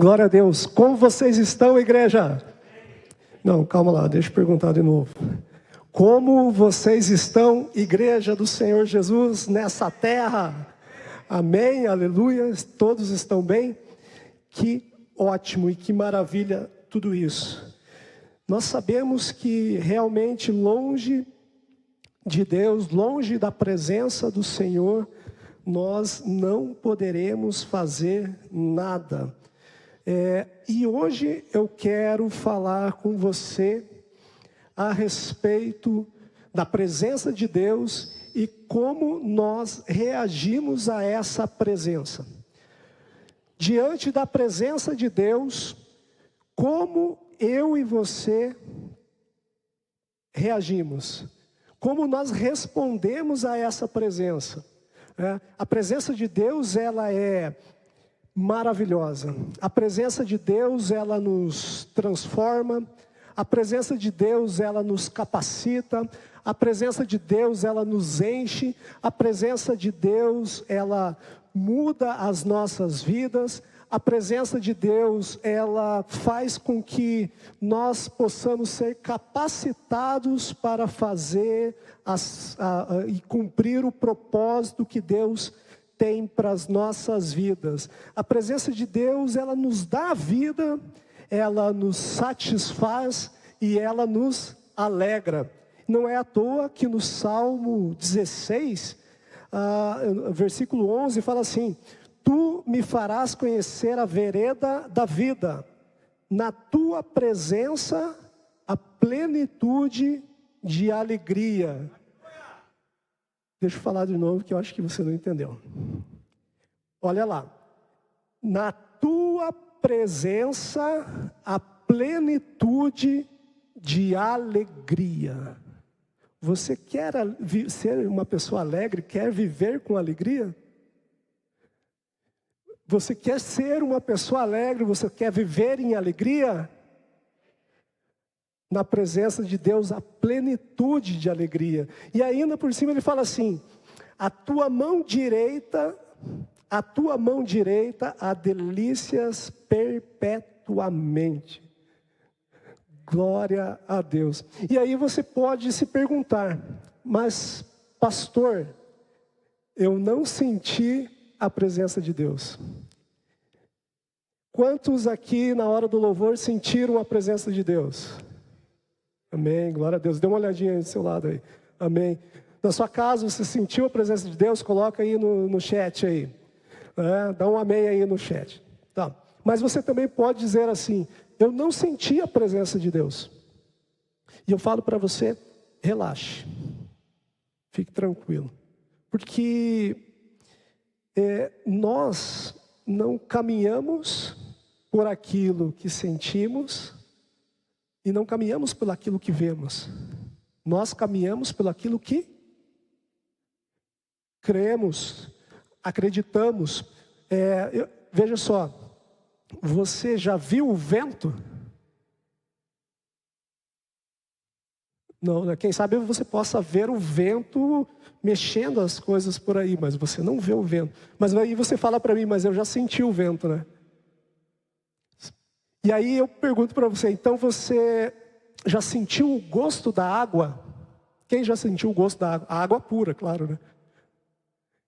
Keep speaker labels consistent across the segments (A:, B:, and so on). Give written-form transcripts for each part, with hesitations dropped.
A: Glória a Deus. Como vocês estão, igreja? Não, calma lá, deixa eu perguntar de novo. Como vocês estão, igreja do Senhor Jesus, nessa terra? Amém, aleluia. Todos estão bem? Que ótimo e que maravilha tudo isso. Nós sabemos que realmente longe de Deus, longe da presença do Senhor, nós não poderemos fazer nada. E hoje eu quero falar com você a respeito da presença de Deus e como nós reagimos a essa presença. Diante da presença de Deus, como eu e você reagimos? Como nós respondemos a essa presença? A presença de Deus, ela é maravilhosa. A presença de Deus, ela nos transforma. A presença de Deus, ela nos capacita. A presença de Deus, ela nos enche. A presença de Deus, ela muda as nossas vidas. A presença de Deus, ela faz com que nós possamos ser capacitados para fazer e cumprir o propósito que Deus tem para as nossas vidas. A presença de Deus, ela nos dá vida, ela nos satisfaz e ela nos alegra. Não é à toa que no Salmo 16, versículo 11, fala assim: Tu me farás conhecer a vereda da vida, na tua presença a plenitude de alegria. Deixa eu falar de novo que eu acho que você não entendeu. Olha lá. Na tua presença a plenitude de alegria. Você quer ser uma pessoa alegre? Quer viver com alegria? Você quer ser uma pessoa alegre? Você quer viver em alegria? Na presença de Deus, a plenitude de alegria. E ainda por cima ele fala assim: a tua mão direita há delícias perpetuamente. Glória a Deus. E aí você pode se perguntar: mas pastor, eu não senti a presença de Deus. Quantos aqui na hora do louvor sentiram a presença de Deus? Amém, glória a Deus. Dê uma olhadinha aí do seu lado aí. Amém. Na sua casa você sentiu a presença de Deus? Coloca aí no chat aí. Dá um amém aí no chat. Tá. Mas você também pode dizer assim: eu não senti a presença de Deus. E eu falo para você: relaxe. Fique tranquilo. Porque nós não caminhamos por aquilo que sentimos e não caminhamos por aquilo que vemos. Nós caminhamos por aquilo que cremos, acreditamos. Veja só, você já viu o vento? Não, quem sabe você possa ver o vento mexendo as coisas por aí, mas você não vê o vento. Mas aí você fala para mim: mas eu já senti o vento, né? E aí eu pergunto para você: então você já sentiu o gosto da água? Quem já sentiu o gosto da água? A água pura, claro, né?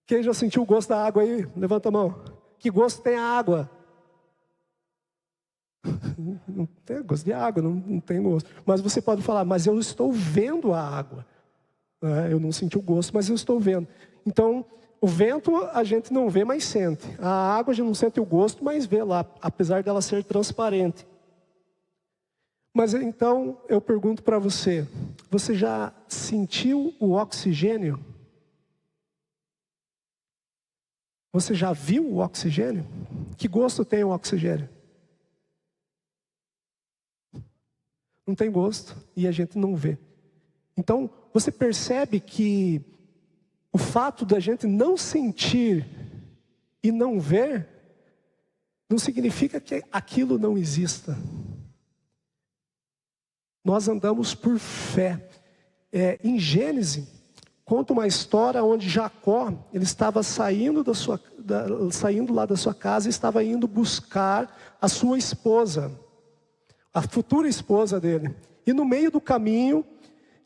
A: Quem já sentiu o gosto da água aí? Levanta a mão. Que gosto tem a água? Não tem gosto de água, não tem gosto. Mas você pode falar: mas eu estou vendo a água. Eu não senti o gosto, mas eu estou vendo. Então, o vento a gente não vê, mas sente. A água a gente não sente o gosto, mas vê lá, apesar dela ser transparente. Mas então, eu pergunto para você: você já sentiu o oxigênio? Você já viu o oxigênio? Que gosto tem o oxigênio? Não tem gosto e a gente não vê. Então, você percebe que o fato da gente não sentir e não ver, não significa que aquilo não exista. Nós andamos por fé. Em Gênesis, conta uma história onde Jacó, ele estava saindo saindo lá da sua casa e estava indo buscar a sua esposa, a futura esposa dele. E no meio do caminho,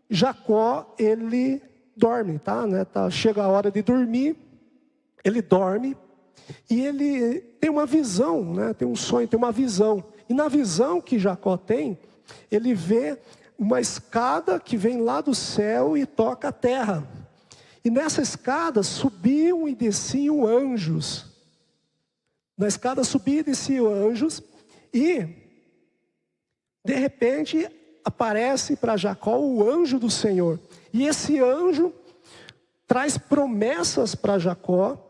A: Jacó, ele dorme, chega a hora de dormir, ele dorme e ele tem uma visão, tem um sonho, tem uma visão. E na visão que Jacó tem, ele vê uma escada que vem lá do céu e toca a terra. E nessa escada subiam e desciam anjos. Na escada subiam e desciam anjos. E, de repente, aparece para Jacó o anjo do Senhor. E esse anjo traz promessas para Jacó,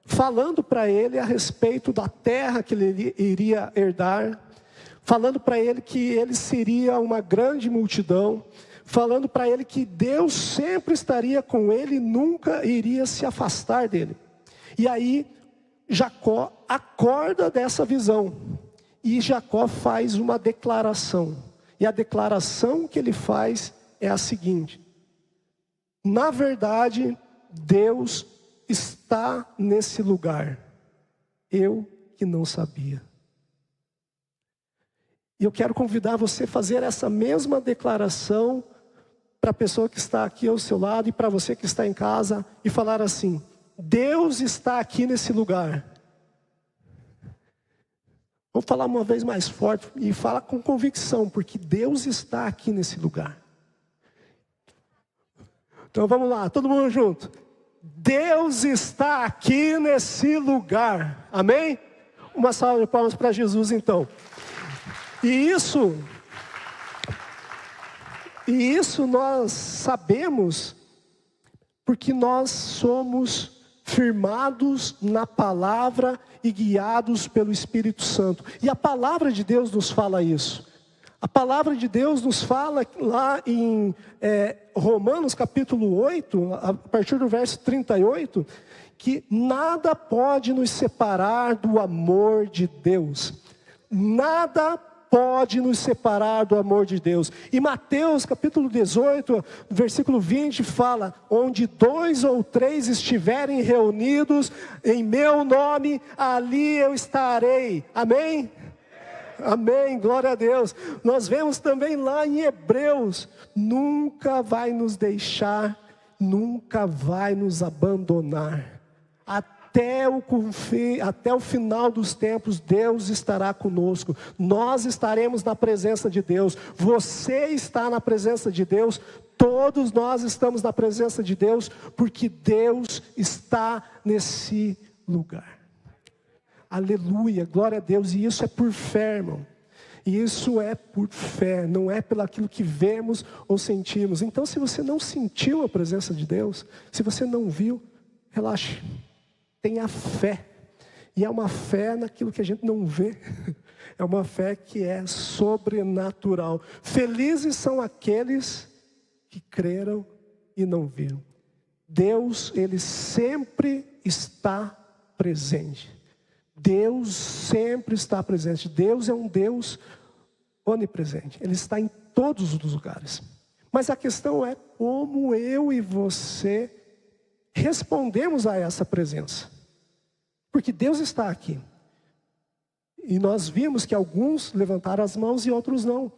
A: falando para ele a respeito da terra que ele iria herdar, falando para ele que ele seria uma grande multidão, falando para ele que Deus sempre estaria com ele e nunca iria se afastar dele. E aí Jacó acorda dessa visão e Jacó faz uma declaração. E a declaração que ele faz é a seguinte: na verdade, Deus está nesse lugar, eu que não sabia. E eu quero convidar você a fazer essa mesma declaração para a pessoa que está aqui ao seu lado e para você que está em casa, e falar assim: Deus está aqui nesse lugar. Vamos falar uma vez mais forte e fala com convicção, porque Deus está aqui nesse lugar. Então vamos lá, todo mundo junto. Deus está aqui nesse lugar. Amém? Uma salva de palmas para Jesus então. E isso nós sabemos porque nós somos firmados na palavra e guiados pelo Espírito Santo. E a palavra de Deus nos fala isso. A palavra de Deus nos fala lá em Romanos capítulo 8, a partir do verso 38, que nada pode nos separar do amor de Deus. Nada pode nos separar do amor de Deus. E Mateus capítulo 18, versículo 20 fala: onde 2 ou 3 estiverem reunidos em meu nome, ali eu estarei. Amém? Amém, glória a Deus. Nós vemos também lá em Hebreus: nunca vai nos deixar, nunca vai nos abandonar. Até o final dos tempos, Deus estará conosco. Nós estaremos na presença de Deus. Você está na presença de Deus. Todos nós estamos na presença de Deus, porque Deus está nesse lugar. Aleluia, glória a Deus. E isso é por fé, irmão. E isso é por fé, não é pelo aquilo que vemos ou sentimos. Então, se você não sentiu a presença de Deus, se você não viu, relaxe. Tenha fé. E é uma fé naquilo que a gente não vê. É uma fé que é sobrenatural. Felizes são aqueles que creram e não viram. Deus, Ele sempre está presente. Deus sempre está presente. Deus é um Deus onipresente. Ele está em todos os lugares. Mas a questão é como eu e você respondemos a essa presença. Porque Deus está aqui. E nós vimos que alguns levantaram as mãos e outros não.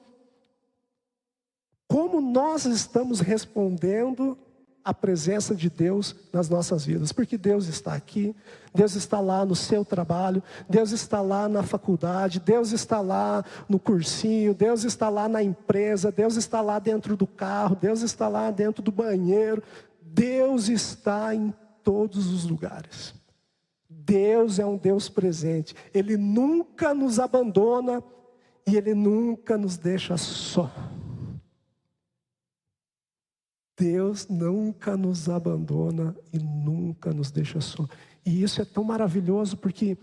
A: Como nós estamos respondendo a presença de Deus nas nossas vidas? Porque Deus está aqui, Deus está lá no seu trabalho, Deus está lá na faculdade, Deus está lá no cursinho, Deus está lá na empresa, Deus está lá dentro do carro, Deus está lá dentro do banheiro. Deus está em todos os lugares. Deus é um Deus presente. Ele nunca nos abandona e Ele nunca nos deixa só. Deus nunca nos abandona e nunca nos deixa só. E isso é tão maravilhoso porque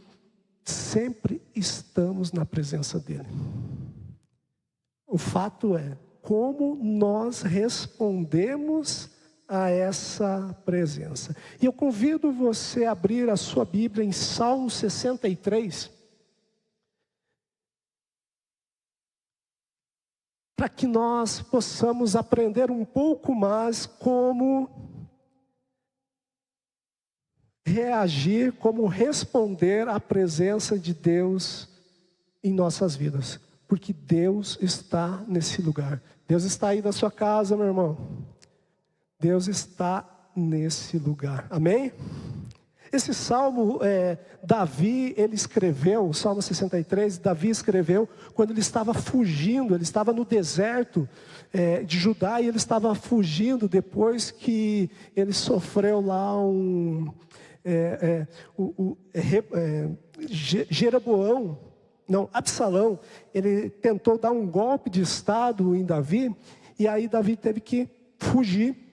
A: sempre estamos na presença dEle. O fato é como nós respondemos a essa presença. E eu convido você a abrir a sua Bíblia em Salmo 63. Para que nós possamos aprender um pouco mais como reagir, como responder à presença de Deus em nossas vidas. Porque Deus está nesse lugar. Deus está aí na sua casa, meu irmão. Deus está nesse lugar. Amém? Esse salmo, Davi, ele escreveu, o Salmo 63, Davi escreveu quando ele estava fugindo, ele estava no deserto de Judá, e ele estava fugindo depois que ele sofreu lá Absalão, ele tentou dar um golpe de estado em Davi, e aí Davi teve que fugir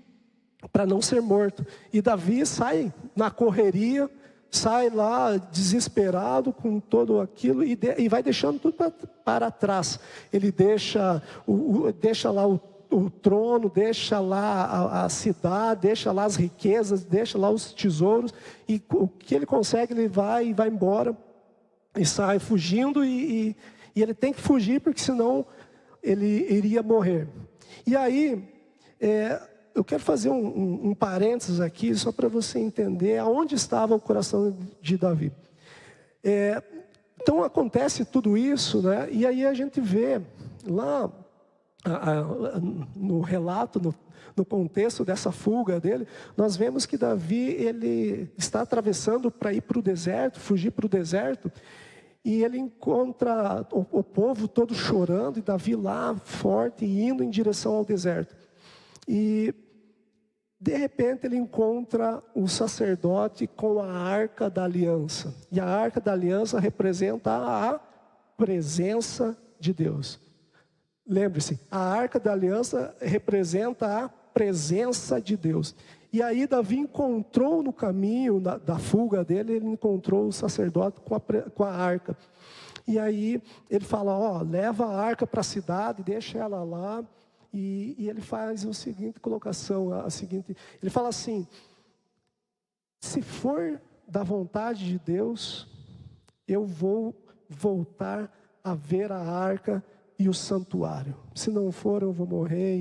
A: para não ser morto. E Davi sai na correria, sai lá desesperado com todo aquilo e vai deixando tudo para trás. Ele deixa lá o trono, deixa lá a cidade, deixa lá as riquezas, deixa lá os tesouros, e o que ele consegue ele vai embora e sai fugindo, e ele tem que fugir porque senão ele iria morrer. E aí eu quero fazer um parênteses aqui, só para você entender aonde estava o coração de Davi. Então acontece tudo isso, né? E aí a gente vê lá no relato, no contexto dessa fuga dele, nós vemos que Davi, ele está atravessando para ir para o deserto, fugir para o deserto, e ele encontra o povo todo chorando, e Davi lá forte, indo em direção ao deserto. E de repente ele encontra o sacerdote com a Arca da Aliança. E a Arca da Aliança representa a presença de Deus. Lembre-se, a Arca da Aliança representa a presença de Deus. E aí Davi encontrou no caminho da fuga dele, ele encontrou o sacerdote com a arca. E aí ele fala, leva a arca para a cidade, deixa ela lá. E ele faz a seguinte colocação, ele fala assim: se for da vontade de Deus, eu vou voltar a ver a arca e o santuário. Se não for, eu vou morrer.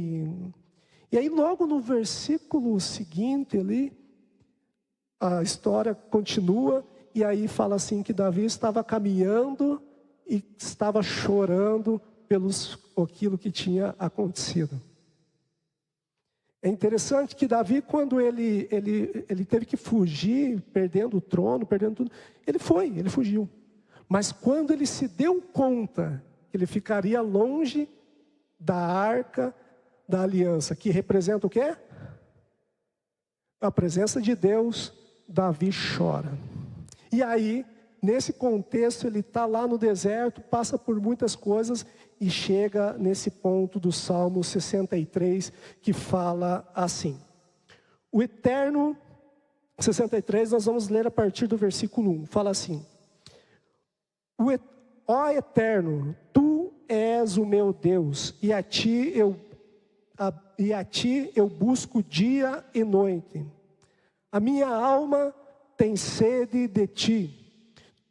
A: E aí logo no versículo seguinte ali, a história continua, e aí fala assim que Davi estava caminhando e estava chorando aquilo que tinha acontecido. É interessante que Davi, quando ele teve que fugir, perdendo o trono, perdendo tudo, ele fugiu. Mas quando ele se deu conta que ele ficaria longe da arca da aliança, que representa o quê? A presença de Deus, Davi chora. E aí, nesse contexto, ele está lá no deserto, passa por muitas coisas e chega nesse ponto do Salmo 63, que fala assim. O Eterno, 63, nós vamos ler a partir do versículo 1. Fala assim: ó Eterno, Tu és o meu Deus, e a Ti eu busco dia e noite. A minha alma tem sede de Ti.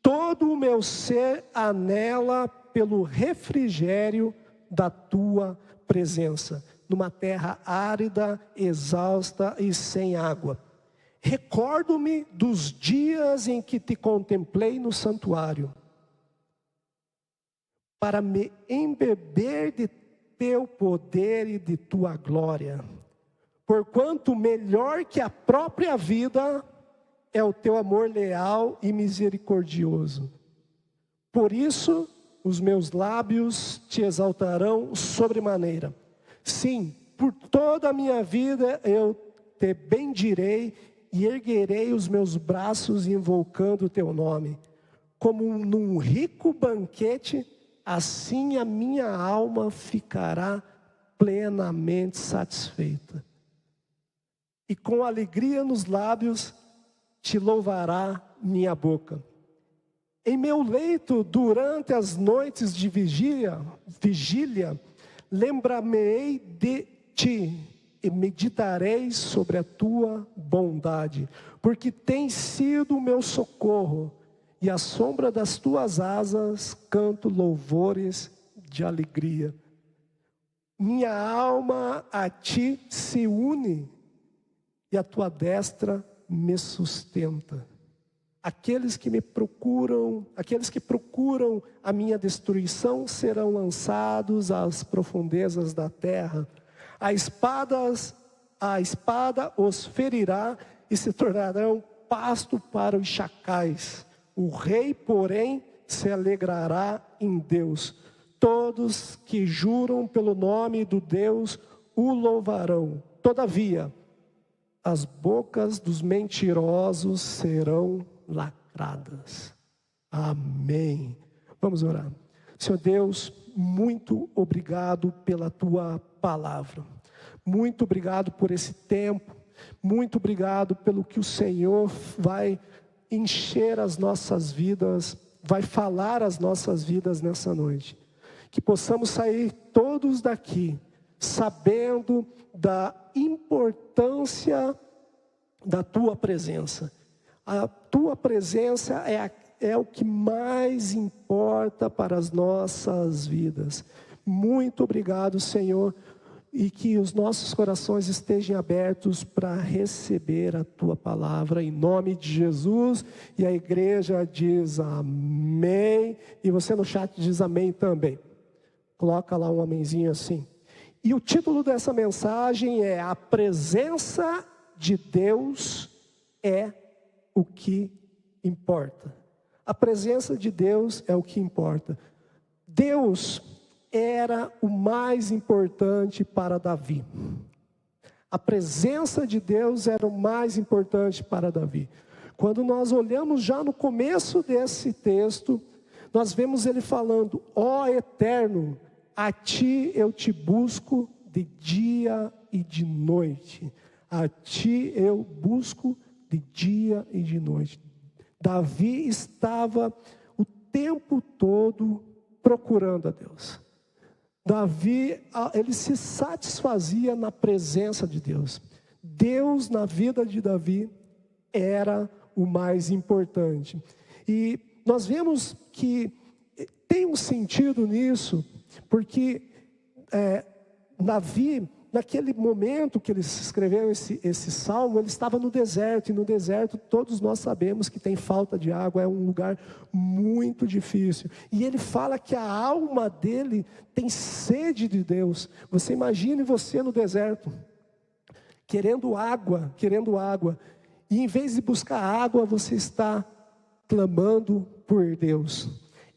A: Todo o meu ser anela pelo refrigério da Tua presença, numa terra árida, exausta e sem água. Recordo-me dos dias em que Te contemplei no santuário, para me embeber de Teu poder e de Tua glória. Porquanto melhor que a própria vida é o Teu amor leal e misericordioso. Por isso, os meus lábios Te exaltarão sobremaneira. Sim, por toda a minha vida eu Te bendirei e erguerei os meus braços invocando o Teu nome. Como num rico banquete, assim a minha alma ficará plenamente satisfeita. E com alegria nos lábios Te louvará minha boca. Em meu leito, durante as noites de vigília, lembrar-me-ei de Ti e meditarei sobre a Tua bondade, porque tens sido o meu socorro, e à sombra das Tuas asas canto louvores de alegria. Minha alma a Ti se une, e a Tua destra me sustenta. aqueles que me procuram, aqueles que procuram a minha destruição serão lançados às profundezas da terra. A espada os ferirá e se tornarão pasto para os chacais. O rei, porém, se alegrará em Deus. Todos que juram pelo nome do Deus o louvarão. Todavia, as bocas dos mentirosos serão lacradas. Amém. Vamos orar. Senhor Deus, muito obrigado pela tua palavra. Muito obrigado por esse tempo. Muito obrigado pelo que o Senhor vai encher as nossas vidas, vai falar as nossas vidas nessa noite. Que possamos sair todos daqui sabendo da importância da tua presença. A tua presença é o que mais importa para as nossas vidas. Muito obrigado, Senhor, e que os nossos corações estejam abertos para receber a tua palavra, em nome de Jesus. E a igreja diz amém, e você no chat diz amém também. Coloca lá um amenzinho assim. E o título dessa mensagem é: a presença de Deus é o que importa. A presença de Deus é o que importa. Deus era o mais importante para Davi. A presença de Deus era o mais importante para Davi. Quando nós olhamos já no começo desse texto, nós vemos ele falando: ó Eterno, a ti eu te busco de dia e de noite. A ti eu busco de dia e de noite. Davi estava o tempo todo procurando a Deus. Davi, ele se satisfazia na presença de Deus. Deus na vida de Davi era o mais importante. E nós vemos que tem um sentido nisso, porque Davi, naquele momento que ele escreveu esse salmo, ele estava no deserto, e no deserto todos nós sabemos que tem falta de água, é um lugar muito difícil. E ele fala que a alma dele tem sede de Deus. Você imagine você no deserto, querendo água, e em vez de buscar água, você está clamando por Deus.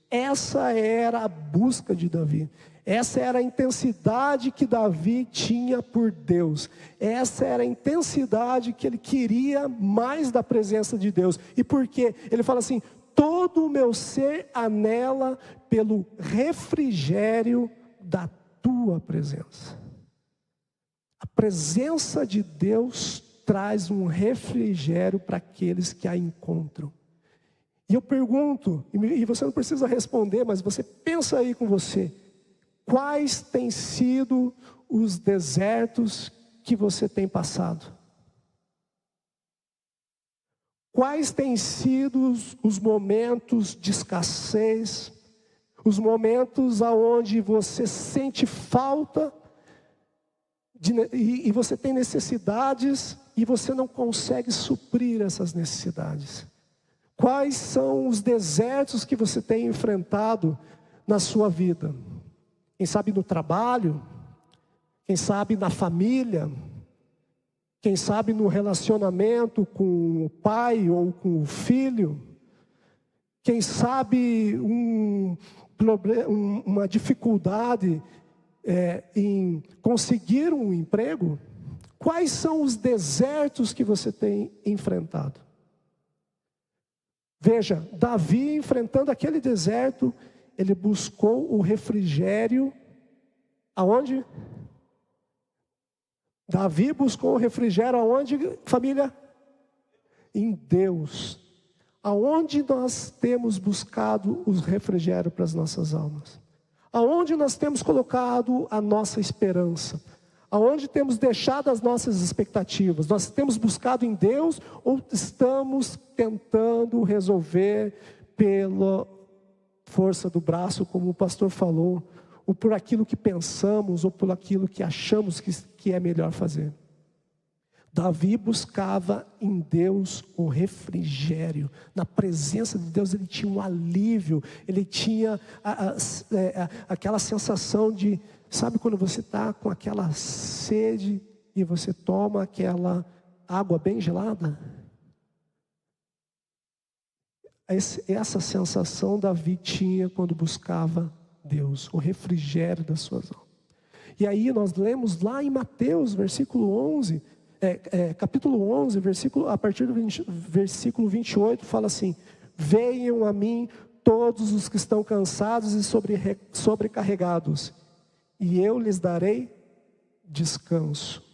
A: Essa era a busca de Davi. Essa era a intensidade que Davi tinha por Deus. Essa era a intensidade que ele queria mais da presença de Deus. E por quê? Ele fala assim: todo o meu ser anela pelo refrigério da tua presença. A presença de Deus traz um refrigério para aqueles que a encontram. E eu pergunto, e você não precisa responder, mas você pensa aí com você: quais têm sido os desertos que você tem passado? Quais têm sido os momentos de escassez, os momentos aonde você sente falta, e você tem necessidades e você não consegue suprir essas necessidades? Quais são os desertos que você tem enfrentado na sua vida? Quem sabe no trabalho, quem sabe na família, quem sabe no relacionamento com o pai ou com o filho, quem sabe uma dificuldade em conseguir um emprego. Quais são os desertos que você tem enfrentado? Veja, Davi, enfrentando aquele deserto, ele buscou o refrigério aonde? Davi buscou o refrigério aonde, família? Em Deus. Aonde nós temos buscado o refrigério para as nossas almas? Aonde nós temos colocado a nossa esperança? Aonde temos deixado as nossas expectativas? Nós temos buscado em Deus ou estamos tentando resolver pela força do braço, como o pastor falou, ou por aquilo que pensamos, ou por aquilo que achamos que é melhor fazer? Davi buscava em Deus o refrigério. Na presença de Deus ele tinha um alívio. Ele tinha aquela sensação de... Sabe quando você está com aquela sede e você toma aquela água bem gelada? Essa sensação Davi tinha quando buscava Deus, o refrigério das suas almas. E aí nós lemos lá em Mateus, versículo 11, capítulo 11, a partir do versículo 28, fala assim: venham a mim todos os que estão cansados e sobrecarregados, e eu lhes darei descanso.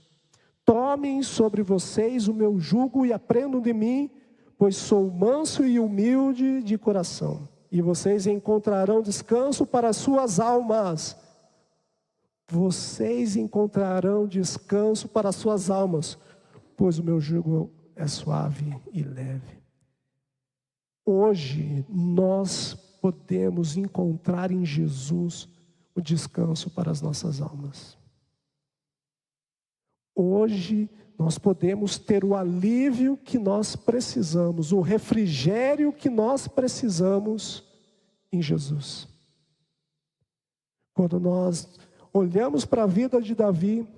A: Tomem sobre vocês o meu jugo e aprendam de mim, pois sou manso e humilde de coração, e vocês encontrarão descanso para as suas almas. Vocês encontrarão descanso para as suas almas, pois o meu jugo é suave e leve. Hoje nós podemos encontrar em Jesus o descanso para as nossas almas. Hoje nós podemos ter o alívio que nós precisamos, o refrigério que nós precisamos em Jesus. Quando nós olhamos para a vida de Davi,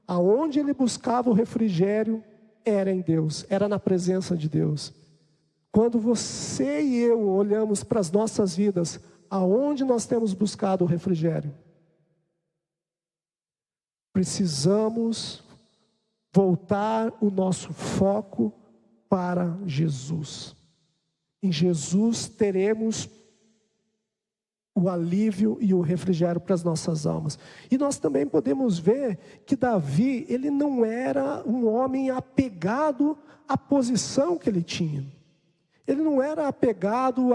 A: aonde ele buscava o refrigério era em Deus, era na presença de Deus. Quando você e eu olhamos para as nossas vidas, aonde nós temos buscado o refrigério? Precisamos voltar o nosso foco para Jesus. Em Jesus teremos o alívio e o refrigério para as nossas almas. E nós também podemos ver que Davi, ele não era um homem apegado à posição que ele tinha. Ele não era apegado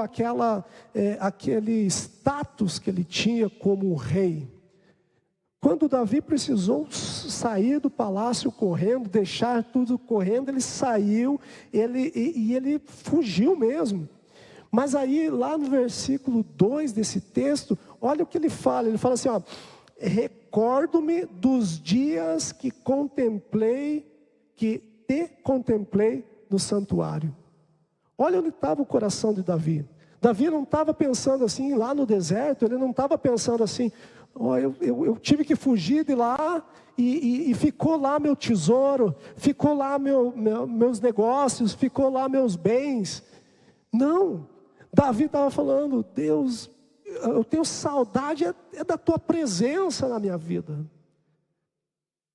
A: àquele status que ele tinha como rei. Quando Davi precisou sair do palácio correndo, deixar tudo correndo, ele saiu, ele fugiu mesmo. Mas aí, lá no versículo 2 desse texto, olha o que ele fala assim, ó: recordo-me dos dias que te contemplei no santuário. Olha onde estava o coração de Davi. Davi não estava pensando assim, lá no deserto, ele não estava pensando assim: eu tive que fugir de lá e ficou lá meu tesouro, ficou lá meus negócios, ficou lá meus bens. Não, Davi estava falando: Deus, eu tenho saudade da tua presença na minha vida.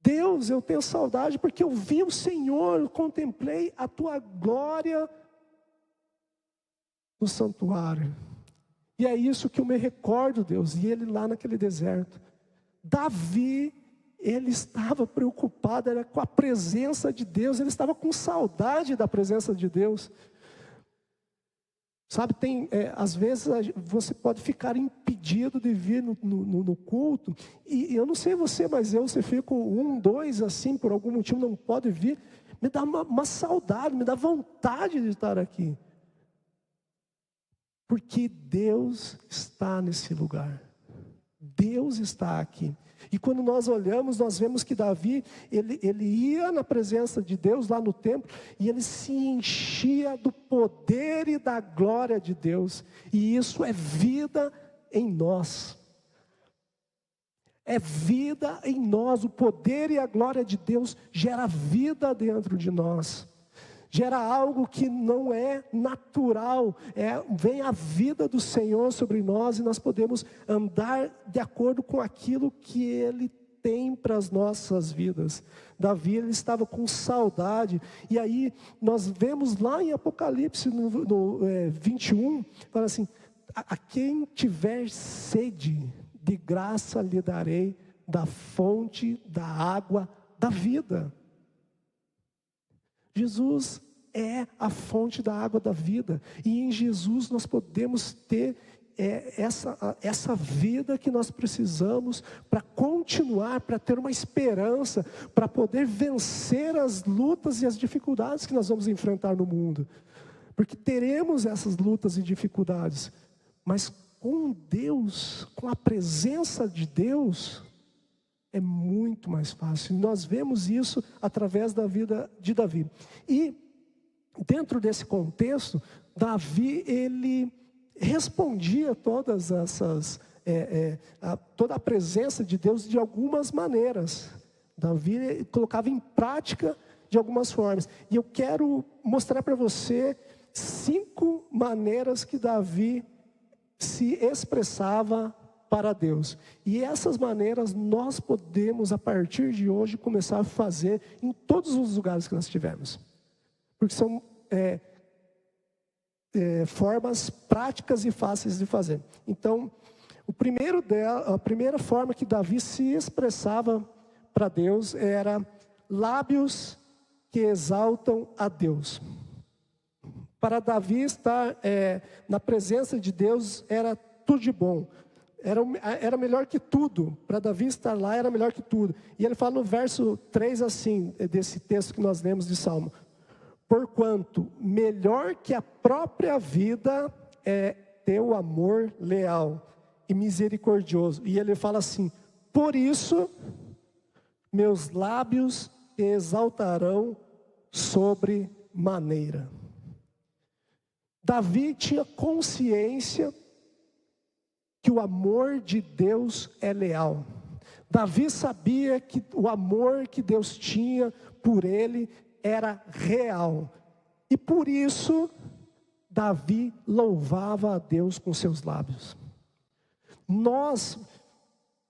A: Deus, eu tenho saudade porque eu vi o Senhor, eu contemplei a tua glória no santuário. E é isso que eu me recordo, Deus. E ele lá naquele deserto, Davi, ele estava preocupado, era com a presença de Deus, ele estava com saudade da presença de Deus. Sabe, às vezes você pode ficar impedido de vir no culto, e eu não sei você, mas você fica 1, 2, assim, por algum motivo não pode vir, me dá uma saudade, me dá vontade de estar aqui. Porque Deus está nesse lugar. Deus está aqui. E quando nós olhamos, nós vemos que Davi, ele ia na presença de Deus lá no templo, e ele se enchia do poder e da glória de Deus. E isso é vida em nós. É vida em nós. O poder e a glória de Deus gera vida dentro de nós. Gera algo que não é natural, vem a vida do Senhor sobre nós, e nós podemos andar de acordo com aquilo que Ele tem para as nossas vidas. Davi, ele estava com saudade, e aí nós vemos lá em Apocalipse, no 21, fala assim: a quem tiver sede, de graça lhe darei da fonte da água da vida. Jesus é a fonte da água da vida, e em Jesus nós podemos ter essa vida que nós precisamos para continuar, para ter uma esperança, para poder vencer as lutas e as dificuldades que nós vamos enfrentar no mundo, porque teremos essas lutas e dificuldades, mas com Deus, com a presença de Deus, É muito mais fácil. Nós vemos isso através da vida de Davi. E dentro desse contexto, Davi, ele respondia todas essas, toda a presença de Deus de algumas maneiras. Davi colocava em prática de algumas formas. E eu quero mostrar para você 5 maneiras que Davi se expressava para Deus. E essas maneiras nós podemos, a partir de hoje, começar a fazer em todos os lugares que nós estivermos. Porque são formas práticas e fáceis de fazer. Então, a primeira forma que Davi se expressava para Deus era lábios que exaltam a Deus. Para Davi estar na presença de Deus era tudo de bom. Era melhor que tudo. Para Davi estar lá era melhor que tudo. E ele fala no verso 3 assim, desse texto que nós lemos de Salmo: porquanto melhor que a própria vida é teu amor leal e misericordioso. E ele fala assim: por isso meus lábios te exaltarão sobre maneira. Davi tinha consciência que o amor de Deus é leal. Davi sabia que o amor que Deus tinha por ele era real. E por isso, Davi louvava a Deus com seus lábios. Nós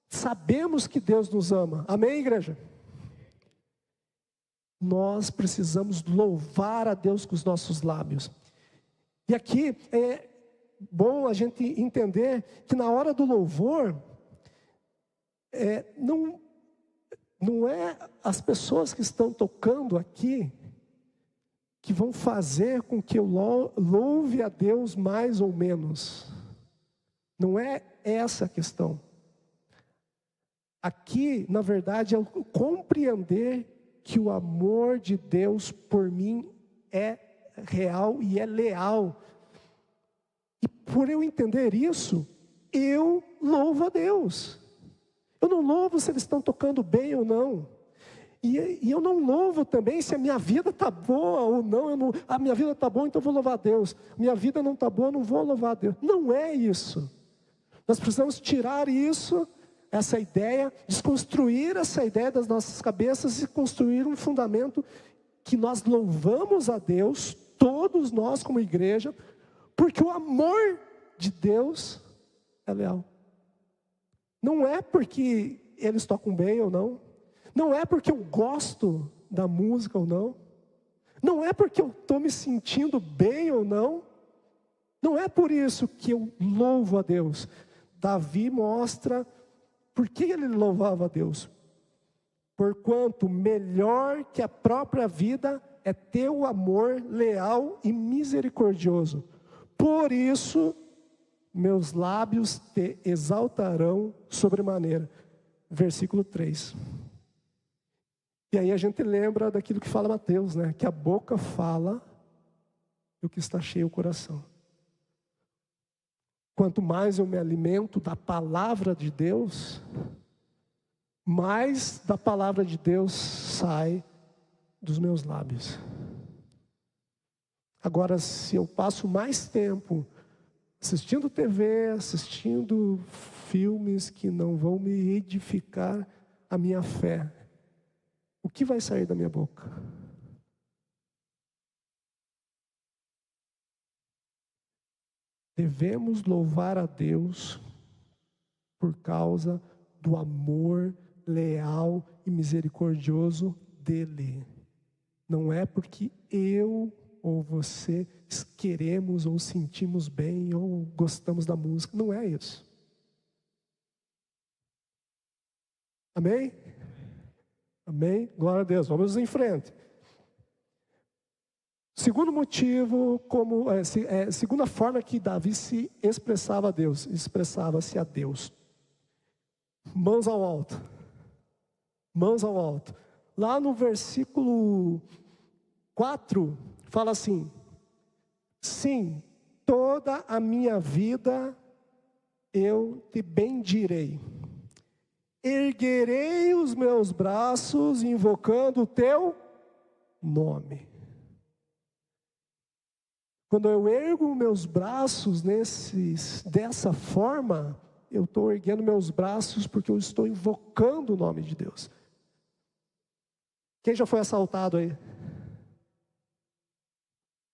A: sabemos que Deus nos ama. Amém, igreja? Nós precisamos louvar a Deus com os nossos lábios. E aqui é bom a gente entender que na hora do louvor, não é as pessoas que estão tocando aqui que vão fazer com que eu louve a Deus mais ou menos. Não é essa a questão. Aqui, na verdade, é compreender que o amor de Deus por mim é real e é leal. E por eu entender isso, eu louvo a Deus. Eu não louvo se eles estão tocando bem ou não. E eu não louvo também se a minha vida está boa ou não. A minha vida está boa, então eu vou louvar a Deus. Minha vida não está boa, eu não vou louvar a Deus. Não é isso. Nós precisamos tirar isso, essa ideia, desconstruir essa ideia das nossas cabeças e construir um fundamento que nós louvamos a Deus, todos nós como igreja, porque o amor de Deus é leal. Não é porque eles tocam bem ou não. Não é porque eu gosto da música ou não. Não é porque eu estou me sentindo bem ou não. Não é por isso que eu louvo a Deus. Davi mostra por que ele louvava a Deus. Porquanto melhor que a própria vida é teu amor leal e misericordioso. Por isso, meus lábios te exaltarão sobremaneira. Versículo 3. E aí a gente lembra daquilo que fala Mateus, né? Que a boca fala do que está cheio o coração. Quanto mais eu me alimento da palavra de Deus, mais da palavra de Deus sai dos meus lábios. Agora, se eu passo mais tempo assistindo TV, assistindo filmes que não vão me edificar a minha fé, o que vai sair da minha boca? Devemos louvar a Deus por causa do amor leal e misericordioso dele. Não é porque eu ou você queremos ou sentimos bem ou gostamos da música. Não é isso. Amém? Amém? Glória a Deus. Vamos em frente. Segundo motivo, segunda forma que Davi se expressava a Deus, expressava-se a Deus. Mãos ao alto. Mãos ao alto. Lá no versículo 4, fala assim: sim, toda a minha vida eu te bendirei. erguerei os meus braços invocando o teu nome. Quando eu ergo meus braços dessa forma, eu estou erguendo meus braços porque eu estou invocando o nome de Deus. Quem já foi assaltado aí?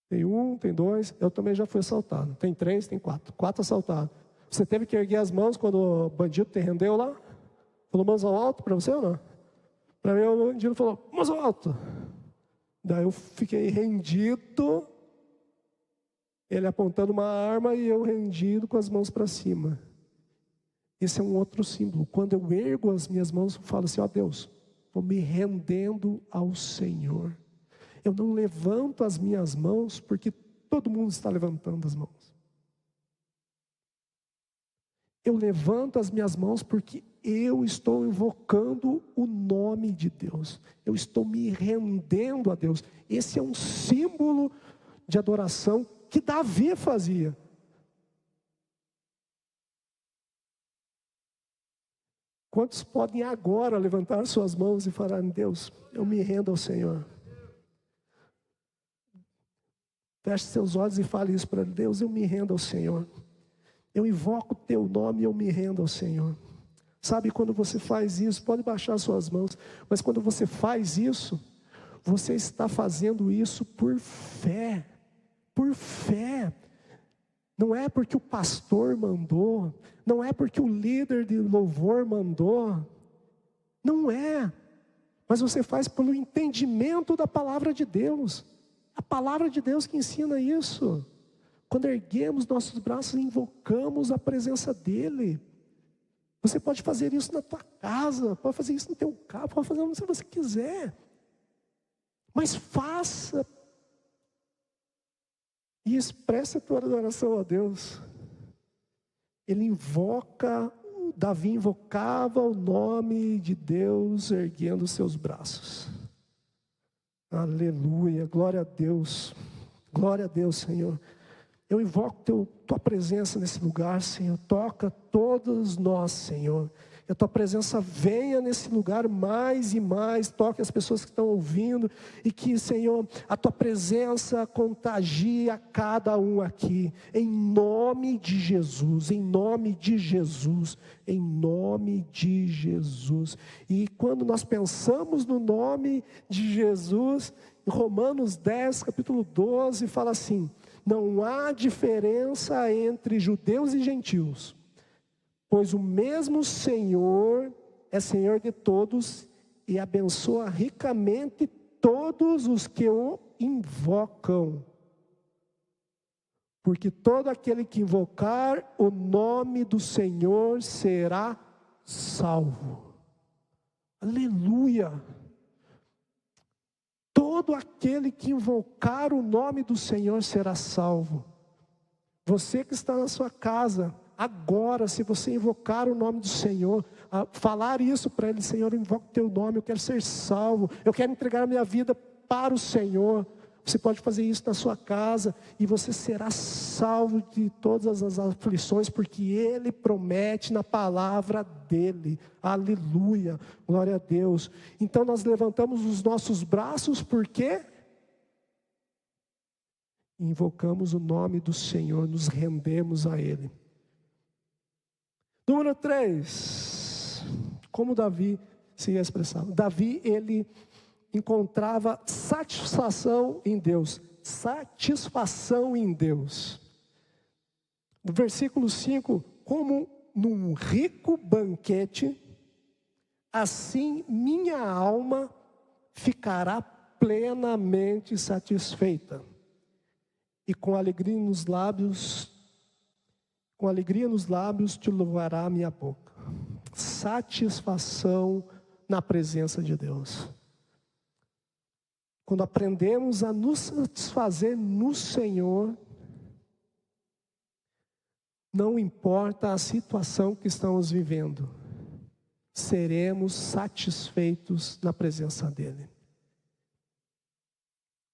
A: Tem um, tem dois, eu também já fui assaltado. Tem três, tem quatro. Quatro assaltados. Você teve que erguer as mãos quando o bandido te rendeu lá? Falou mãos ao alto para você ou não? Para mim o bandido falou, mãos ao alto. Daí eu fiquei rendido, ele apontando uma arma e eu rendido com as mãos para cima. Esse é um outro símbolo. Quando eu ergo as minhas mãos, eu falo assim, ó Deus, estou me rendendo ao Senhor. Eu não levanto as minhas mãos porque todo mundo está levantando as mãos. Eu levanto as minhas mãos porque eu estou invocando o nome de Deus. Eu estou me rendendo a Deus. Esse é um símbolo de adoração que Davi fazia. Quantos podem agora levantar suas mãos e falar, Deus, eu me rendo ao Senhor? Feche seus olhos e fale isso para Deus, eu me rendo ao Senhor. Eu invoco o teu nome e eu me rendo ao Senhor. Sabe, quando você faz isso, pode baixar suas mãos, mas quando você faz isso, você está fazendo isso por fé. Por fé. Não é porque o pastor mandou, não é porque o líder de louvor mandou, não é. Mas você faz pelo entendimento da palavra de Deus. A palavra de Deus que ensina isso. Quando erguemos nossos braços e invocamos a presença dEle. Você pode fazer isso na tua casa, pode fazer isso no teu carro, pode fazer onde você quiser. Mas faça. E expresse a tua adoração a Deus. Davi invocava o nome de Deus erguendo os seus braços. Aleluia, glória a Deus. Glória a Deus, Senhor. Eu invoco tua presença nesse lugar, Senhor. Toca todos nós, Senhor. Que a tua presença venha nesse lugar mais e mais. Toque as pessoas que estão ouvindo. E que, Senhor, a tua presença contagie a cada um aqui. Em nome de Jesus. Em nome de Jesus. Em nome de Jesus. E quando nós pensamos no nome de Jesus, em Romanos 10, capítulo 12, fala assim: não há diferença entre judeus e gentios, pois o mesmo Senhor é Senhor de todos e abençoa ricamente todos os que o invocam. Porque todo aquele que invocar o nome do Senhor será salvo. Aleluia! Todo aquele que invocar o nome do Senhor será salvo. Você que está na sua casa, agora, se você invocar o nome do Senhor, falar isso para Ele: Senhor, eu invoco o teu nome, eu quero ser salvo, eu quero entregar a minha vida para o Senhor. Você pode fazer isso na sua casa e você será salvo de todas as aflições, porque Ele promete na palavra dEle. Aleluia, glória a Deus. Então nós levantamos os nossos braços, porque invocamos o nome do Senhor, nos rendemos a Ele. Número 3, como Davi se expressava. Davi, ele encontrava satisfação em Deus. Satisfação em Deus. No versículo 5, como num rico banquete, assim minha alma ficará plenamente satisfeita. E com alegria nos lábios te louvará a minha boca. Satisfação na presença de Deus. Quando aprendemos a nos satisfazer no Senhor, não importa a situação que estamos vivendo, seremos satisfeitos na presença dEle.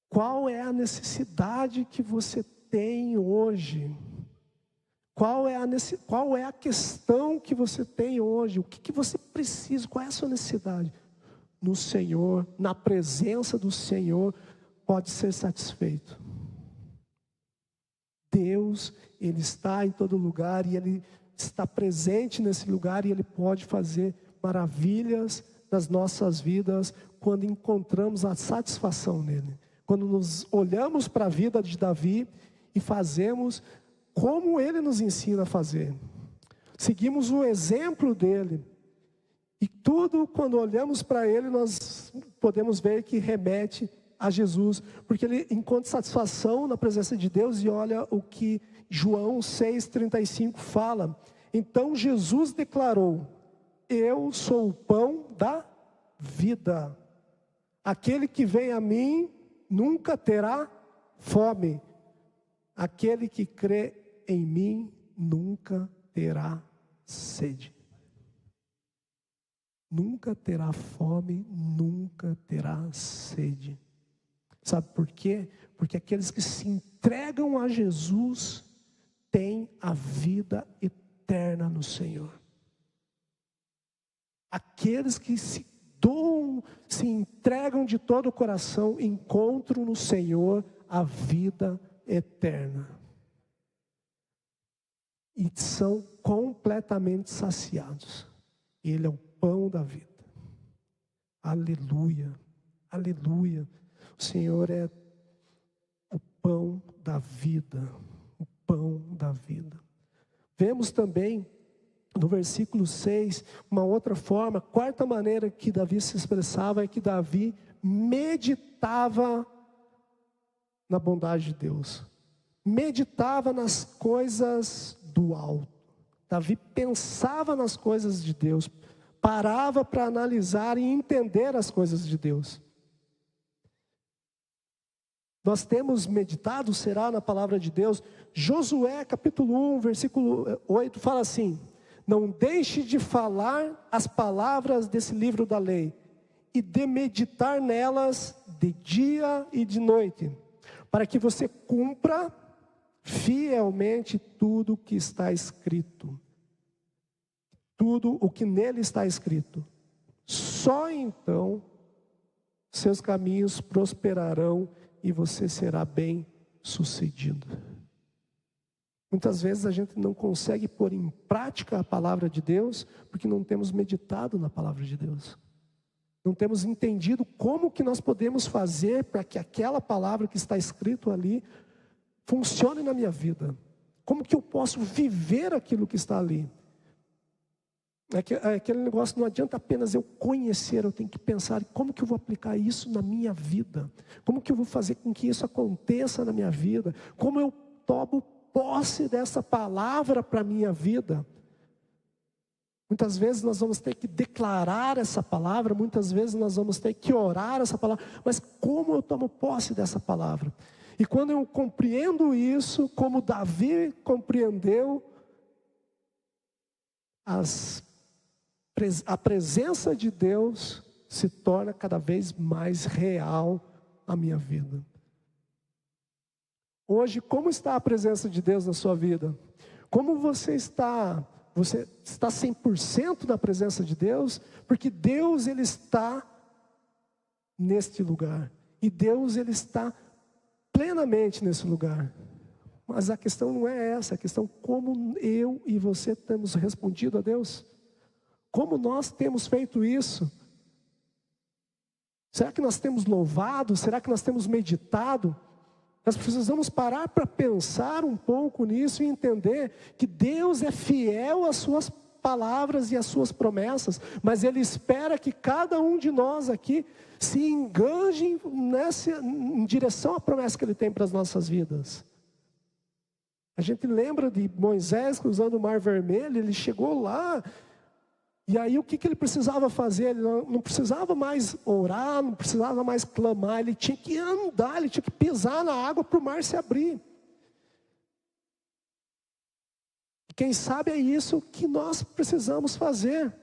A: Qual é a necessidade que você tem hoje? Qual é a questão que você tem hoje? O que você precisa? Qual é a sua necessidade? No Senhor, na presença do Senhor, pode ser satisfeito. Deus, Ele está em todo lugar e Ele está presente nesse lugar e Ele pode fazer maravilhas nas nossas vidas quando encontramos a satisfação nele. Quando nos olhamos para a vida de Davi e fazemos como ele nos ensina a fazer. Seguimos o exemplo dele. E tudo, quando olhamos para ele, nós podemos ver que remete a Jesus. Porque ele encontra satisfação na presença de Deus. E olha o que João 6,35 fala. Então Jesus declarou: eu sou o pão da vida. Aquele que vem a mim nunca terá fome. Aquele que crê em mim nunca terá sede. Nunca terá fome, nunca terá sede. Sabe por quê? Porque aqueles que se entregam a Jesus têm a vida eterna no Senhor. Aqueles que se doam, se entregam de todo o coração, encontram no Senhor a vida eterna. E são completamente saciados. Ele é o pão da vida. Aleluia, aleluia. O Senhor é o pão da vida, o pão da vida. Vemos também no versículo 6, uma outra forma, a quarta maneira que Davi se expressava é que Davi meditava na bondade de Deus. Meditava nas coisas do alto. Davi pensava nas coisas de Deus, parava para analisar e entender as coisas de Deus. Nós temos meditado, será na palavra de Deus. Josué capítulo 1, versículo 8, fala assim: não deixe de falar as palavras desse livro da lei, e de meditar nelas de dia e de noite, para que você cumpra fielmente tudo o que está escrito. Tudo o que nele está escrito. Só então seus caminhos prosperarão e você será bem sucedido. Muitas vezes a gente não consegue pôr em prática a palavra de Deus porque não temos meditado na palavra de Deus. Não temos entendido como que nós podemos fazer para que aquela palavra que está escrito ali funcione na minha vida. Como que eu posso viver aquilo que está ali? Aquele negócio, não adianta apenas eu conhecer, eu tenho que pensar como que eu vou aplicar isso na minha vida. Como que eu vou fazer com que isso aconteça na minha vida? Como eu tomo posse dessa palavra para a minha vida? Muitas vezes nós vamos ter que declarar essa palavra, muitas vezes nós vamos ter que orar essa palavra, mas como eu tomo posse dessa palavra? E quando eu compreendo isso, como Davi compreendeu, a presença de Deus se torna cada vez mais real na minha vida. Hoje, como está a presença de Deus na sua vida? Como você está? Você está 100% na presença de Deus? Porque Deus, Ele está neste lugar. E Deus, Ele está plenamente nesse lugar. Mas a questão não é essa. A questão é como eu e você temos respondido a Deus. Como nós temos feito isso? Será que nós temos louvado? Será que nós temos meditado? Nós precisamos parar para pensar um pouco nisso e entender que Deus é fiel às suas palavras e às suas promessas, mas Ele espera que cada um de nós aqui se enganje em direção à promessa que Ele tem para as nossas vidas. A gente lembra de Moisés cruzando o Mar Vermelho, ele chegou lá, e aí o que ele precisava fazer? Ele não precisava mais orar, não precisava mais clamar, ele tinha que andar, ele tinha que pisar na água para o mar se abrir. Quem sabe é isso que nós precisamos fazer,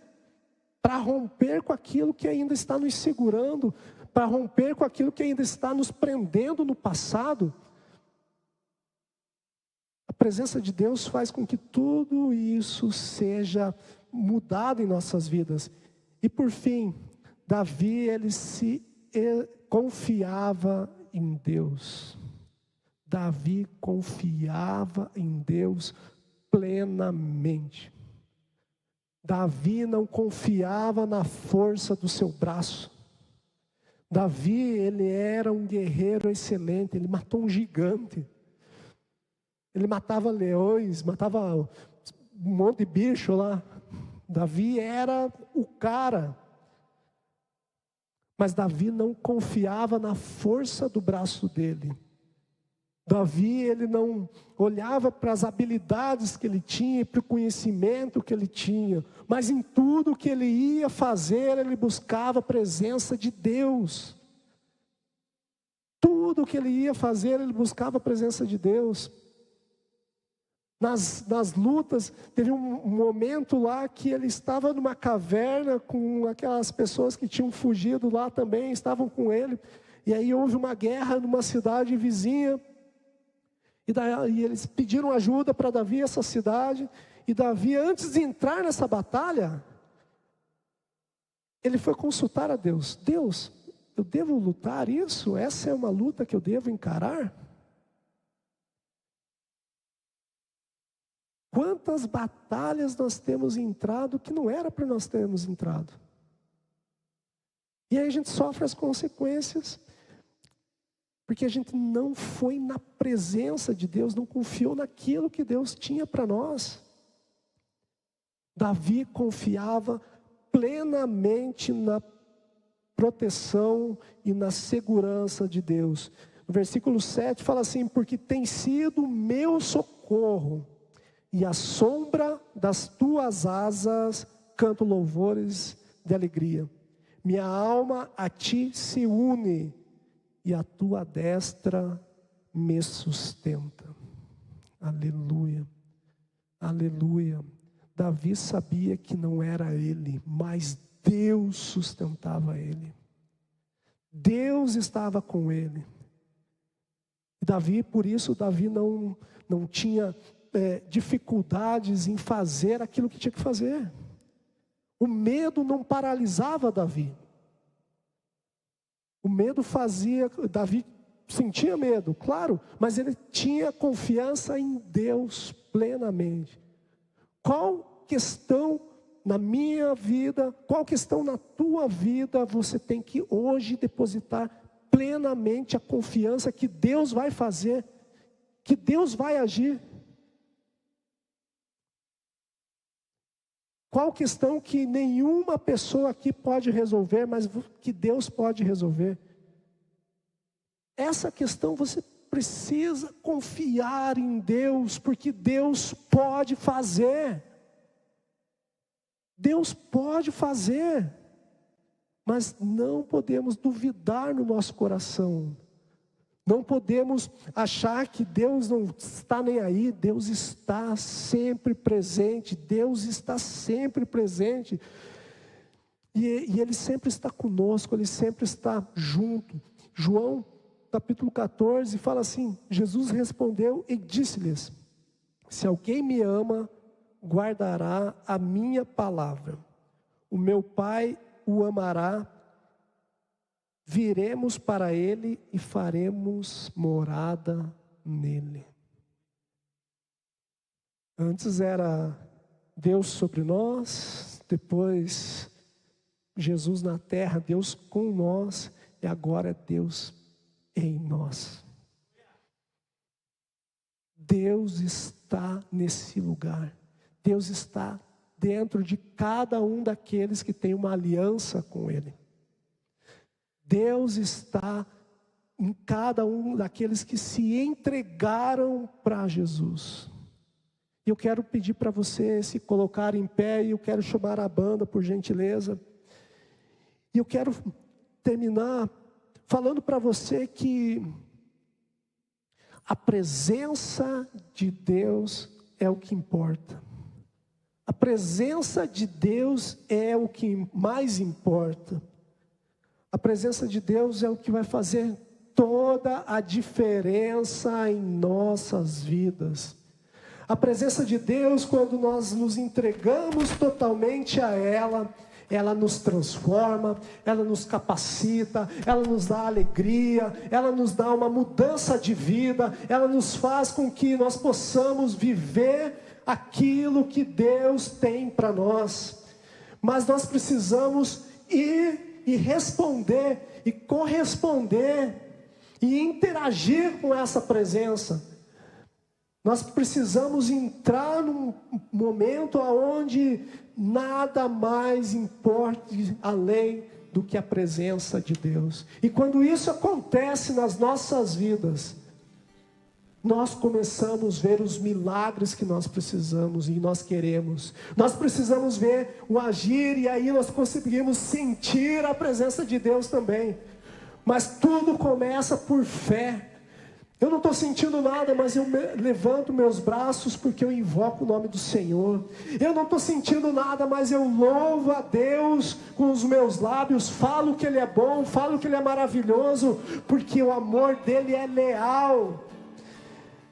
A: para romper com aquilo que ainda está nos segurando, para romper com aquilo que ainda está nos prendendo no passado. A presença de Deus faz com que tudo isso seja mudado em nossas vidas. E por fim, Davi, ele se confiava em Deus. Davi confiava em Deus plenamente. Davi não confiava na força do seu braço. Davi, ele era um guerreiro excelente, ele matou um gigante. Ele matava leões, matava um monte de bicho lá. Davi era o cara. Mas Davi não confiava na força do braço dele. Davi, ele não olhava para as habilidades que ele tinha, para o conhecimento que ele tinha, mas em tudo que ele ia fazer, ele buscava a presença de Deus. Tudo que ele ia fazer, ele buscava a presença de Deus. Nas lutas, teve um momento lá que ele estava numa caverna com aquelas pessoas que tinham fugido lá também, estavam com ele. E aí houve uma guerra numa cidade vizinha. E eles pediram ajuda para Davi, essa cidade. E Davi, antes de entrar nessa batalha, ele foi consultar a Deus. Deus, eu devo lutar isso? Essa é uma luta que eu devo encarar? Quantas batalhas nós temos entrado que não era para nós termos entrado? E aí a gente sofre as consequências, porque a gente não foi na presença de Deus, não confiou naquilo que Deus tinha para nós. Davi confiava plenamente na proteção e na segurança de Deus. No versículo 7 fala assim: porque tem sido meu socorro, e à sombra das tuas asas canto louvores de alegria. Minha alma a ti se une, e a tua destra me sustenta. Aleluia, aleluia. Davi sabia que não era ele, mas Deus sustentava ele. Deus estava com ele. Davi, por isso, Davi não tinha dificuldades em fazer aquilo que tinha que fazer. O medo não paralisava Davi. O medo fazia, Davi sentia medo, claro, mas ele tinha confiança em Deus plenamente. Qual questão na minha vida, qual questão na tua vida você tem que hoje depositar plenamente a confiança que Deus vai fazer, que Deus vai agir? Qual questão que nenhuma pessoa aqui pode resolver, mas que Deus pode resolver? Essa questão você precisa confiar em Deus, porque Deus pode fazer. Deus pode fazer, mas não podemos duvidar no nosso coração. Não podemos achar que Deus não está nem aí. Deus está sempre presente. Deus está sempre presente. E Ele sempre está conosco, Ele sempre está junto. João capítulo 14 fala assim: Jesus respondeu e disse-lhes: se alguém me ama, guardará a minha palavra. O meu Pai o amará. Viremos para ele e faremos morada nele. Antes era Deus sobre nós, depois Jesus na terra, Deus com nós, e agora é Deus em nós. Deus está nesse lugar. Deus está dentro de cada um daqueles que tem uma aliança com Ele. Deus está em cada um daqueles que se entregaram para Jesus. E eu quero pedir para você se colocar em pé, e eu quero chamar a banda, por gentileza. E eu quero terminar falando para você que a presença de Deus é o que importa. A presença de Deus é o que mais importa. A presença de Deus é o que vai fazer toda a diferença em nossas vidas. A presença de Deus, quando nós nos entregamos totalmente a ela, ela nos transforma, ela nos capacita, ela nos dá alegria, ela nos dá uma mudança de vida, ela nos faz com que nós possamos viver aquilo que Deus tem para nós. Mas nós precisamos ir e responder, e corresponder, e interagir com essa presença. Nós precisamos entrar num momento onde nada mais importe além do que a presença de Deus. E quando isso acontece nas nossas vidas, nós começamos a ver os milagres que nós precisamos e nós queremos. Nós precisamos ver o agir, e aí nós conseguimos sentir a presença de Deus também. Mas tudo começa por fé. Eu não estou sentindo nada, mas eu levanto meus braços porque eu invoco o nome do Senhor. Eu não estou sentindo nada, mas eu louvo a Deus com os meus lábios. Falo que Ele é bom, falo que Ele é maravilhoso, porque o amor dEle é leal.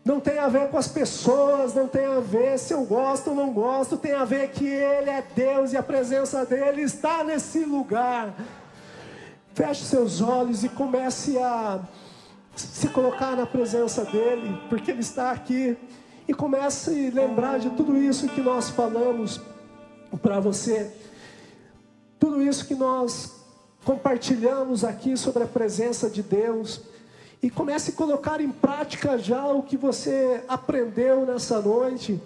A: Não tem a ver com as pessoas, não tem a ver se eu gosto ou não gosto. Tem a ver que Ele é Deus e a presença dEle está nesse lugar. Feche seus olhos e comece a se colocar na presença dEle, porque Ele está aqui. E comece a lembrar de tudo isso que nós falamos para você. Tudo isso que nós compartilhamos aqui sobre a presença de Deus. E comece a colocar em prática já o que você aprendeu nessa noite.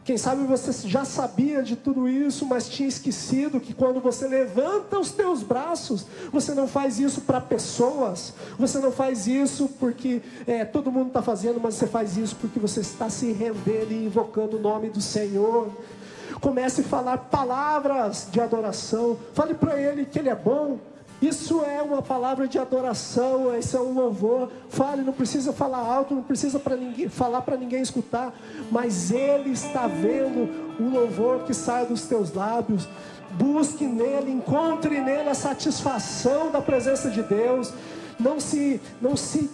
A: Quem sabe você já sabia de tudo isso, mas tinha esquecido que quando você levanta os teus braços, você não faz isso para pessoas, você não faz isso porque todo mundo está fazendo, mas você faz isso porque você está se rendendo e invocando o nome do Senhor. Comece a falar palavras de adoração, fale para Ele que Ele é bom. Isso é uma palavra de adoração, isso é um louvor. Fale, não precisa falar alto, não precisa falar para ninguém escutar, mas Ele está vendo o louvor que sai dos teus lábios. Busque nele, encontre nele a satisfação da presença de Deus. Não se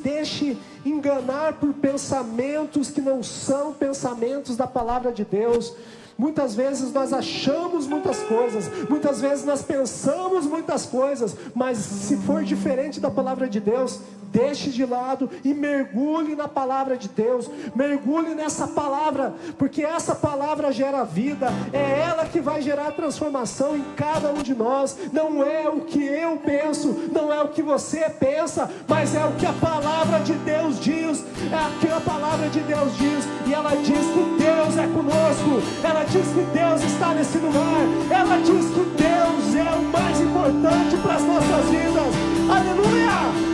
A: deixe enganar por pensamentos que não são pensamentos da palavra de Deus. Muitas vezes nós achamos muitas coisas, muitas vezes nós pensamos muitas coisas, mas se for diferente da palavra de Deus, deixe de lado e mergulhe na palavra de Deus. Mergulhe nessa palavra, porque essa palavra gera vida. É ela que vai gerar transformação em cada um de nós. Não é o que eu penso, não é o que você pensa, mas é o que a palavra de Deus diz. É o que a palavra de Deus diz. E ela diz que Deus é conosco. Ela diz que Deus está nesse lugar. Ela diz que Deus é o mais importante para as nossas vidas. Aleluia!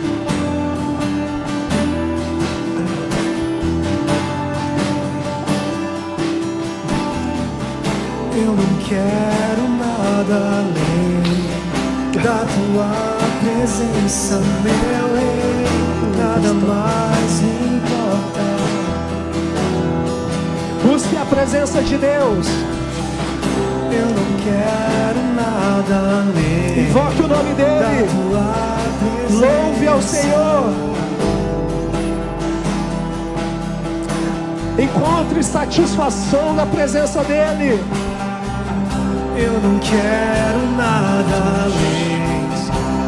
B: Eu não quero nada além da tua presença, meu rei. Nada mais me importa.
A: Busque a presença de Deus.
B: Eu não quero nada além.
A: Invoque o nome dEle. Louve ao Senhor. Encontre satisfação na presença dEle.
B: Eu não quero nada além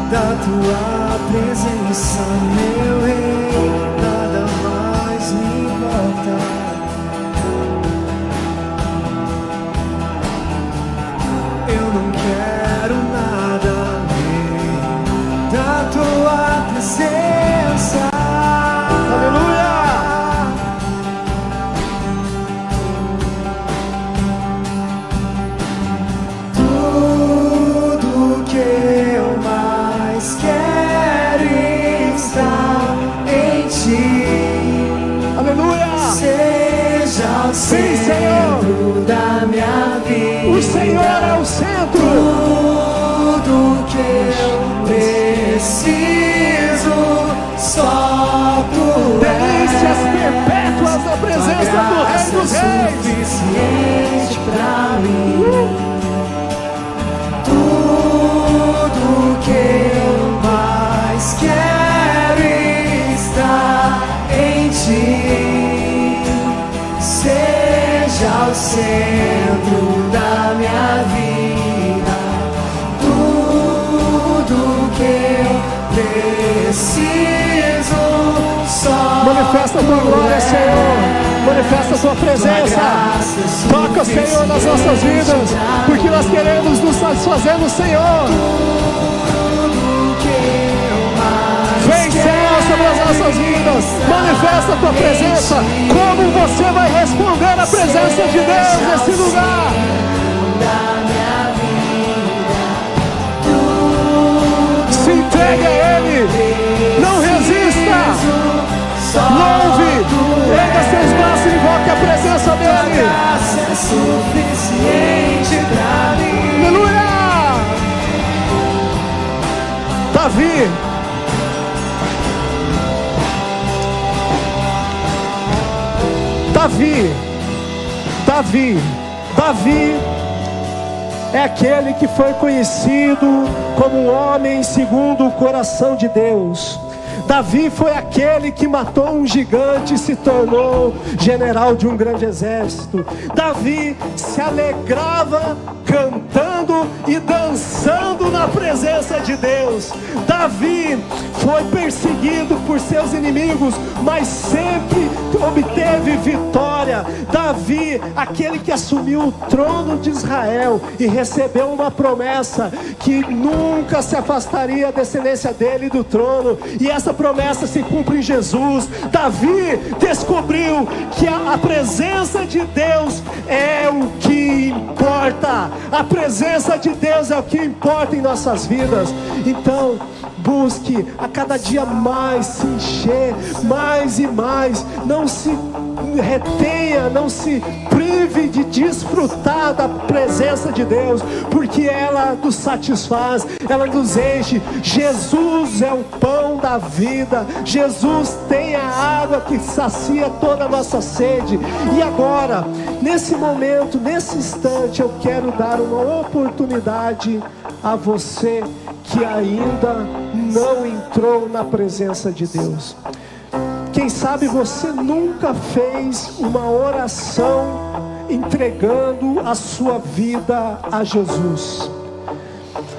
B: da tua presença, meu rei. Nada mais me importa. Eu não quero nada além da tua presença.
A: Aleluia!
B: Tudo que eu mais quero está em ti.
A: Aleluia!
B: Seja o centro da minha vida.
A: O Senhor é o centro.
B: Tudo que eu preciso, só tu
A: Delícias perpétuas na presença do Rei dos Reis.
B: Suficiente pra mim. Tudo que eu mais quero está em ti. Seja preciso, só
A: Manifesta a tua glória, Senhor. Manifesta a tua presença. Toca, Senhor, nas nossas vidas, porque nós queremos nos satisfazer no Senhor. Vem, Senhor, sobre as nossas vidas. Manifesta a tua presença. Como você vai responder à presença de Deus nesse lugar? Se entregue a Ele. Não resista. Louve. Erga seus braços e invoque a presença dEle.
B: Graça é suficiente pra mim.
A: Aleluia. Davi é aquele que foi conhecido como um homem segundo o coração de Deus. Davi foi aquele que matou um gigante e se tornou general de um grande exército. Davi se alegrava cantando e dançando na presença de Deus. Davi foi perseguido por seus inimigos, mas sempre obteve vitória. Davi, aquele que assumiu o trono de Israel e recebeu uma promessa que nunca se afastaria a descendência dele do trono, e essa promessa se cumpre em Jesus. Davi descobriu que a presença de Deus é o que importa. A presença de Deus é o que importa em nossas vidas. Então, busque a cada dia mais se encher, mais e mais. Não se retenha, não se prive de desfrutar da presença de Deus, porque ela nos satisfaz, ela nos enche. Jesus é o pão da vida. Jesus tem a água que sacia toda a nossa sede. E agora, nesse momento, nesse instante, eu quero dar uma oportunidade a você que ainda não entrou na presença de Deus. Quem sabe você nunca fez uma oração entregando a sua vida a Jesus.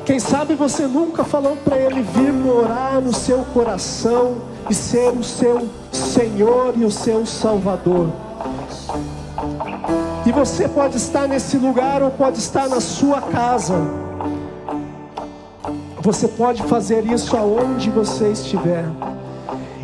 A: Quem sabe você nunca falou para Ele vir morar no seu coração e ser o seu Senhor e o seu Salvador. E você pode estar nesse lugar ou pode estar na sua casa. Você pode fazer isso aonde você estiver.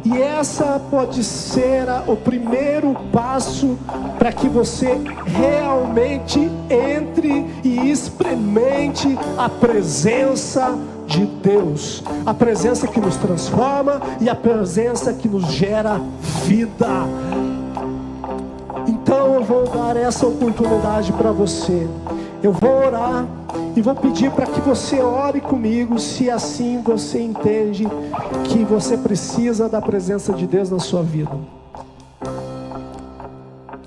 A: E essa pode ser o primeiro passo para que você realmente entre e experimente a presença de Deus. A presença que nos transforma e a presença que nos gera vida. Então eu vou dar essa oportunidade para você. Eu vou orar e vou pedir para que você ore comigo, se assim você entende que você precisa da presença de Deus na sua vida.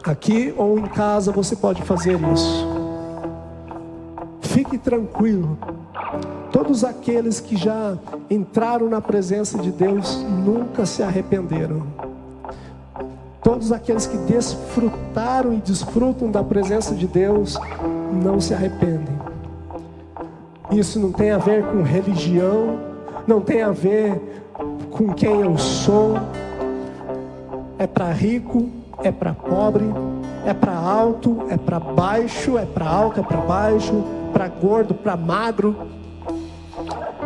A: Aqui ou em casa você pode fazer isso. Fique tranquilo. Todos aqueles que já entraram na presença de Deus nunca se arrependeram. Todos aqueles que desfrutaram e desfrutam da presença de Deus não se arrependem. Isso não tem a ver com religião, não tem a ver com quem eu sou. É para rico, é para pobre, é para alto, é para baixo, é para alto, é para baixo, para gordo, para magro,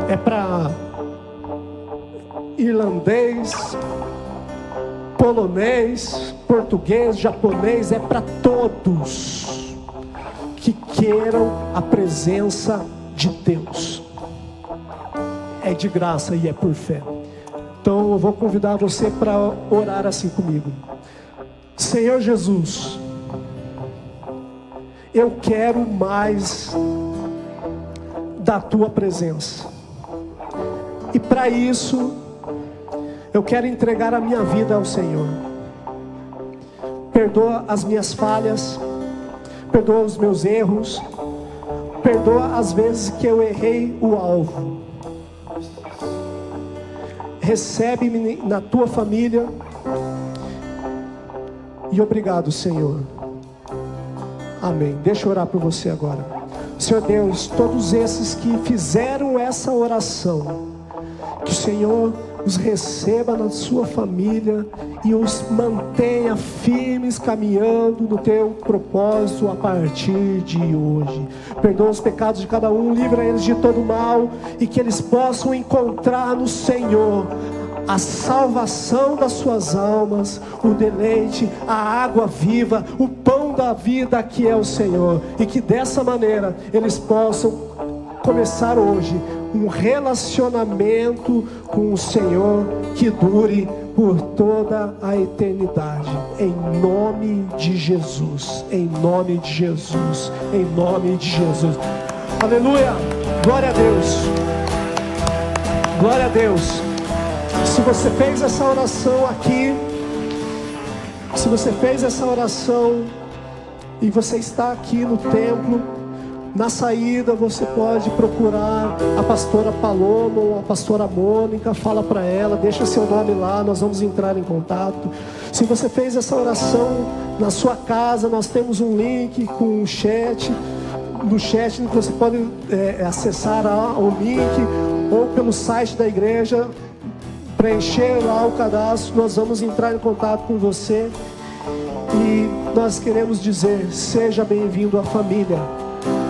A: é para irlandês, polonês, português, japonês, é para todos que queiram a presença de Deus. É de graça e é por fé. Então eu vou convidar você para orar assim comigo. Senhor Jesus, eu quero mais da tua presença, e para isso eu quero entregar a minha vida ao Senhor. Perdoa as minhas falhas, perdoa os meus erros, perdoa as vezes que eu errei o alvo. Recebe-me na tua família. E obrigado, Senhor. Amém. Deixa eu orar por você agora. Senhor Deus, todos esses que fizeram essa oração, que o Senhor os receba na sua família e os mantenha firmes caminhando no teu propósito a partir de hoje. Perdoa os pecados de cada um, livra eles de todo mal e que eles possam encontrar no Senhor a salvação das suas almas, o deleite, a água viva, o pão da vida que é o Senhor, e que dessa maneira eles possam começar hoje um relacionamento com o Senhor que dure por toda a eternidade, em nome de Jesus, em nome de Jesus, em nome de Jesus. Aleluia, glória a Deus, glória a Deus. Se você fez essa oração aqui, se você fez essa oração e você está aqui no templo, na saída você pode procurar a pastora Paloma ou a pastora Mônica, fala para ela, deixa seu nome lá, nós vamos entrar em contato. Se você fez essa oração na sua casa, nós temos um link com o chat, no chat você pode acessar o link ou pelo site da igreja, preencher lá o cadastro, nós vamos entrar em contato com você e nós queremos dizer, seja bem-vindo à família,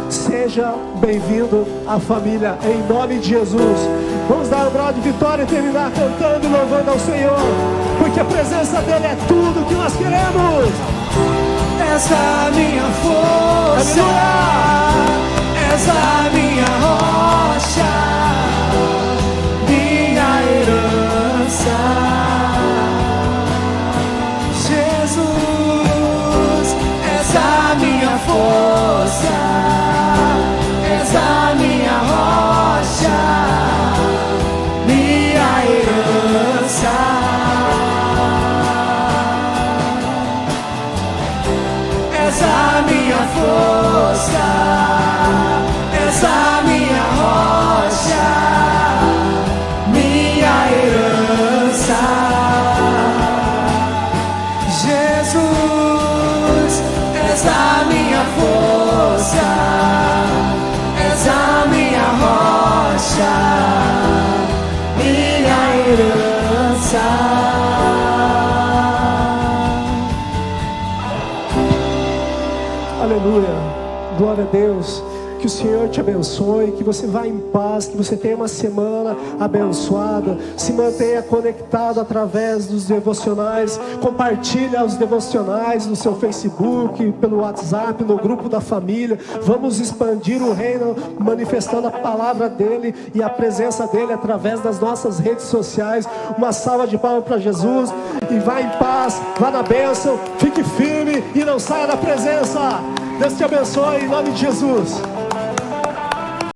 A: seja bem-vindo à família, em nome de Jesus. Vamos dar um grau de vitória e terminar cantando e louvando ao Senhor, porque a presença dEle é tudo que nós queremos.
B: És a minha força, és a minha rocha, minha herança. Jesus, és a minha força, és a minha rocha, minha herança. És a minha força, és a minha rocha, minha herança. Jesus, és a minha força, és a minha rocha, minha herança.
A: Aleluia, glória a Deus. Que o Senhor te abençoe, que você vá em paz, que você tenha uma semana abençoada. Se mantenha conectado através dos devocionais. Compartilha os devocionais no seu Facebook, pelo WhatsApp, no grupo da família. Vamos expandir o reino, manifestando a palavra dEle e a presença dEle através das nossas redes sociais. Uma salva de palmas para Jesus. E vá em paz, vá na bênção, fique firme e não saia da presença. Deus te abençoe em nome de Jesus.